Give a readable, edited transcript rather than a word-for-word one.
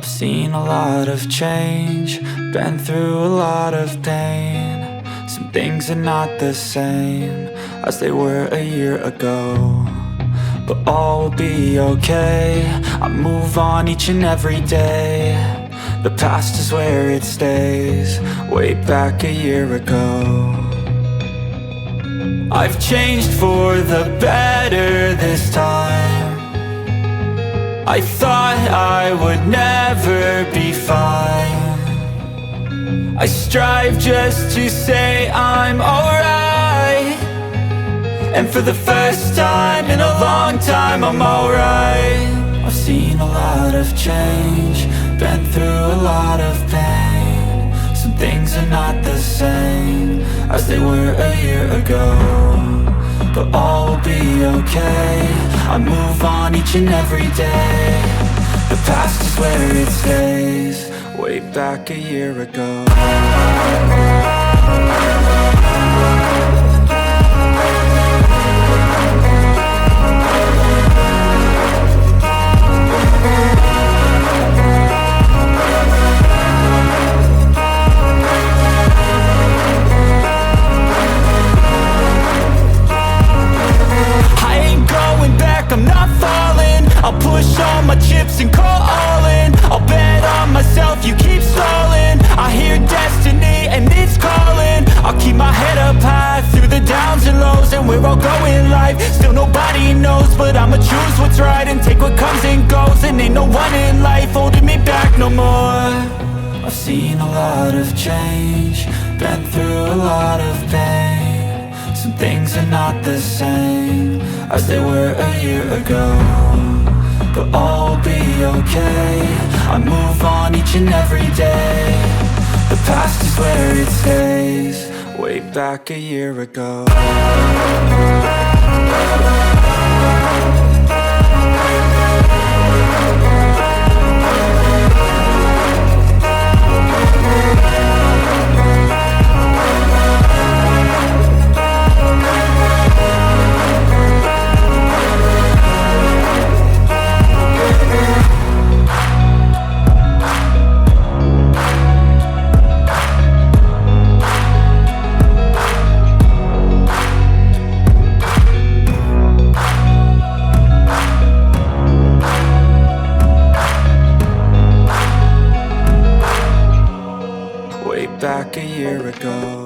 I've seen a lot of change, been through a lot of pain. Some things are not the same as they were a year ago, but all will be okay. I move on each and every day. The past is where it stays, way back a year ago. I've changed for the better this time. I thought I would never be fine. I strive just to say I'm alright, and for the first time in a long time I'm alright. I've seen a lot of change, been through a lot of pain. Some things are not the same as they were a year ago, but all will be okay. I move on each and every day. The past is where it stays, way back a year ago. I'm not falling, I'll push all my chips and call all in. I'll bet on myself, you keep stalling. I hear destiny and it's calling. I'll keep my head up high through the downs and lows, and we're all going life. Still nobody knows, but I'ma choose what's right and take what comes and goes. And ain't no one in life holding me back no more. I've seen a lot of change, been through a lot of pain. Some things are not the same as they were a year ago, but all will be okay. I move on each and every day. The past is where it stays, way back a year ago. Back a year ago.